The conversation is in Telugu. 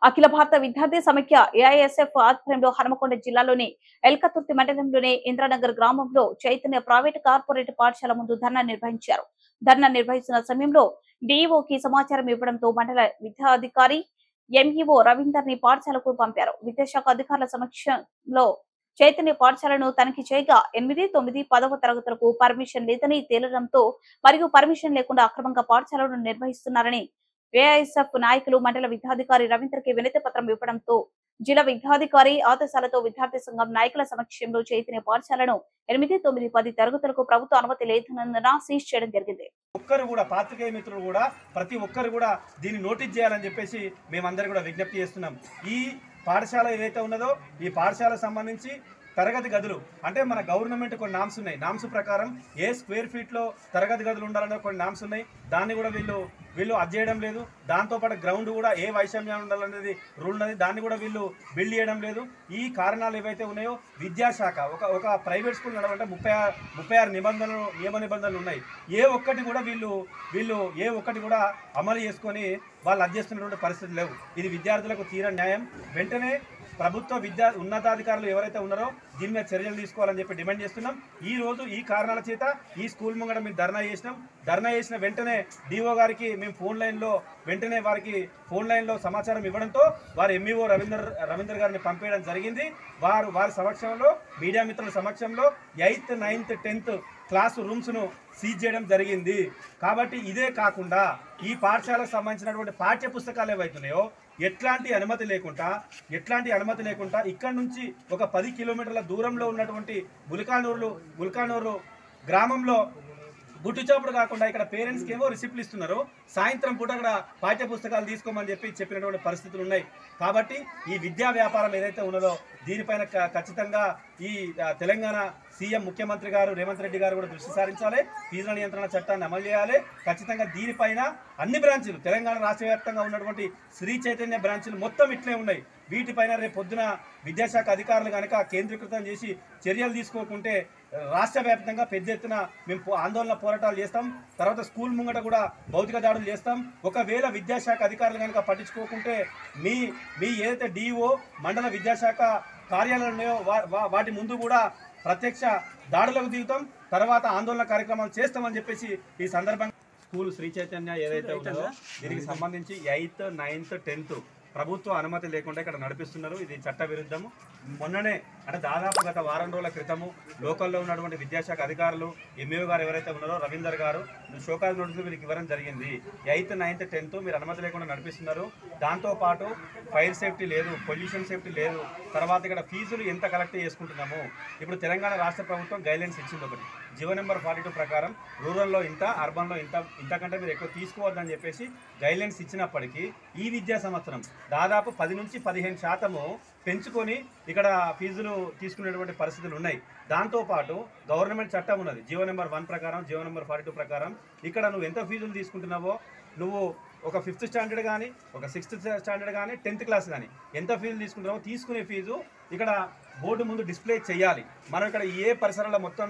అఖిల భారత విద్యార్థి సమైక్య ఏఐఎస్ఎఫ్ ఆధ్వర్యంలో హనుమకొండ జిల్లాలోని ఎల్కతుర్తి మండలంలోని ఇంద్రనగర్ గ్రామంలో చైతన్య ప్రైవేట్ కార్పొరేట్ పాఠశాల ముందు ధర్నా నిర్వహించారు. ధర్నా నిర్వహిస్తున్న సమయంలో డీఈఓకి సమాచారం ఇవ్వడంతో మండల విద్యాధికారి ఎంఈఓ రవీందర్ ని పాఠశాలకు పంపారు. విద్యాశాఖ అధికారుల సమక్షంలో చైతన్య పాఠశాలను తనిఖీ చేయగా 8, 9, 10వ తరగతులకు పర్మిషన్ లేదని తేలడంతో మరియు పర్మిషన్ లేకుండా అక్రమంగా పాఠశాలను నిర్వహిస్తున్నారని ఏఐఎస్ఎఫ్ నాయకులు మండల విద్యాధికారి రవీందర్కి వినతి పత్రం ఇవ్వడంతో జిల్లా విద్యాధికారి ఆదేశాలతో విద్యార్థి సంఘం నాయకుల సమక్షంలో చైతన్య పాఠశాలను 8, 9, 10 తరగతులకు ప్రభుత్వ అనుమతి లేదన్నందున సీజ్ చేయడం జరిగింది. ఒక్కరు కూడా పాత్రికేయ మిత్రులు కూడా ప్రతి ఒక్కరు కూడా దీన్ని నోటీస్ చేయాలని చెప్పేసి మేమందరూ కూడా విజ్ఞప్తి చేస్తున్నాం. ఈ పాఠశాల ఏదైతే ఉన్నదో ఈ పాఠశాలకు సంబంధించి తరగతి గదులు అంటే మన గవర్నమెంట్ కొన్ని నామ్స్ ఉన్నాయి. నామ్స్ ప్రకారం ఏ స్క్వేర్ ఫీట్లో తరగతి గదులు ఉండాలనే కొన్ని నామ్స్ ఉన్నాయి. దాన్ని కూడా వీళ్ళు అది చేయడం లేదు. దాంతోపాటు గ్రౌండ్ కూడా ఏ వైషమ్యం ఉండాలనేది రూల్ ఉన్నది. దాన్ని కూడా వీళ్ళు బిల్డ్ చేయడం లేదు. ఈ కారణాలు ఏవైతే ఉన్నాయో విద్యాశాఖ ఒక ప్రైవేట్ స్కూల్ నడవాలంటే 36 నియమ నిబంధనలు ఉన్నాయి. ఏ ఒక్కటి కూడా వీళ్ళు ఏ ఒక్కటి కూడా అమలు చేసుకొని వాళ్ళు అది చేస్తున్నటువంటి పరిస్థితులు లేవు. ఇది విద్యార్థులకు తీరని న్యాయం. వెంటనే ప్రభుత్వ ఉన్నతాధికారులు ఎవరైతే ఉన్నారో దీని మీద చర్యలు తీసుకోవాలని చెప్పి డిమాండ్ చేస్తున్నాం. ఈ రోజు ఈ కారణాల చేత ఈ స్కూల్ ముంగడ మేము ధర్నా చేసిన వెంటనే డిఓ గారికి మేము వారికి ఫోన్ లైన్లో సమాచారం ఇవ్వడంతో వారు ఎంఈఓ రవీందర్ గారిని పంపేయడం జరిగింది. వారి సమక్షంలో మీడియా మిత్రుల సమక్షంలో 8th, 9th, 10th class రూమ్స్ను seize చేయడం జరిగింది. కాబట్టి ఇదే కాకుండా ఈ పాఠశాలకు సంబంధించినటువంటి పాఠ్య పుస్తకాలు ఏవైతున్నాయో ఎట్లాంటి అనుమతి లేకుండా ఇక్కడ నుంచి ఒక 10 కిలోమీటర్ల దూరంలో ఉన్నటువంటి ముల్కానూరు గ్రామంలో గుట్టుచోపుడు కాకుండా ఇక్కడ పేరెంట్స్కి ఏమో రిసిప్ట్లు ఇస్తున్నారు. సాయంత్రం పూట కూడా పాఠ్య పుస్తకాలు తీసుకోమని చెప్పినటువంటి పరిస్థితులు ఉన్నాయి. కాబట్టి ఈ విద్యా వ్యాపారం ఏదైతే ఉన్నదో దీనిపైన ఖచ్చితంగా ఈ తెలంగాణ సీఎం ముఖ్యమంత్రి గారు రేవంత్ రెడ్డి గారు కూడా దృష్టి సారించాలి. ఫీజుల నియంత్రణ చట్టాన్ని అమలు చేయాలి. ఖచ్చితంగా దీనిపైన అన్ని బ్రాంచీలు తెలంగాణ రాష్ట్ర వ్యాప్తంగా ఉన్నటువంటి శ్రీ చైతన్య బ్రాంచీలు మొత్తం ఇట్లే ఉన్నాయి. వీటిపైన రేపు పొద్దున విద్యాశాఖ అధికారులు కనుక కేంద్రీకృతం చేసి చర్యలు తీసుకోకుంటే రాష్ట్ర వ్యాప్తంగా పెద్ద ఎత్తున మేము ఆందోళన పోరాటాలు చేస్తాం. తర్వాత స్కూల్ ముంగట కూడా భౌతిక దాడులు చేస్తాం. ఒకవేళ విద్యాశాఖ అధికారులు కనుక పట్టించుకోకుంటే మీ ఏదైతే డిఓ మండల విద్యాశాఖ కార్యాలయాలు ఉన్నాయో వాటి ముందు కూడా ప్రత్యక్ష దాడులకు దిగుతాం. తర్వాత ఆందోళన కార్యక్రమాలు చేస్తామని చెప్పేసి ఈ సందర్భంగా స్కూల్ శ్రీ చైతన్య ఏదైతే ఉందో దీనికి సంబంధించి 8th, 9th, 10th ప్రభుత్వ అనుమతి లేకుండా ఇక్కడ నడిపిస్తున్నారు. ఇది చట్ట విరుద్ధము. మొన్ననే అంటే దాదాపు గత వారం రోజుల క్రితము లోకల్లో ఉన్నటువంటి విద్యాశాఖ అధికారులు ఎంఈఓ గారు ఎవరైతే ఉన్నారో రవీందర్ గారు షోకాజ్ నోటీసులు వీరికి ఇవ్వడం జరిగింది. 8th, 9th, 10th మీరు అనుమతి లేకుండా నడిపిస్తున్నారు. దాంతోపాటు ఫైర్ సేఫ్టీ లేదు, పొల్యూషన్ సేఫ్టీ లేదు. తర్వాత ఇక్కడ ఫీజులు ఎంత కలెక్ట్ చేసుకుంటున్నాము. ఇప్పుడు తెలంగాణ రాష్ట్ర ప్రభుత్వం గైడ్లైన్స్ ఇచ్చింది. ఒకటి జీవో నెంబర్ 42 ప్రకారం రూరల్లో ఇంత, అర్బన్లో ఇంతకంటే మీరు ఎక్కువ తీసుకోవద్దని చెప్పేసి గైడ్లైన్స్ ఇచ్చినప్పటికీ ఈ విద్యా సంవత్సరం దాదాపు 10 నుంచి 15% పెంచుకొని ఇక్కడ ఫీజులు తీసుకునేటువంటి పరిస్థితులు ఉన్నాయి. దాంతోపాటు గవర్నమెంట్ చట్టం ఉన్నది. జీవో నెంబర్ 1 ప్రకారం, జీవో నెంబర్ 42 ప్రకారం ఇక్కడ నువ్వు ఎంత ఫీజులు తీసుకుంటున్నావో నువ్వు ఒక 5th స్టాండర్డ్ కానీ, ఒక 6th స్టాండర్డ్ కానీ, 10th క్లాస్ కానీ ఎంత ఫీజులు తీసుకుంటున్నావో తీసుకునే ఫీజు ఇక్కడ బోర్డు ముందు డిస్ప్లే చేయాలి. మనం ఇక్కడ ఏ పరిసరాల మొత్తం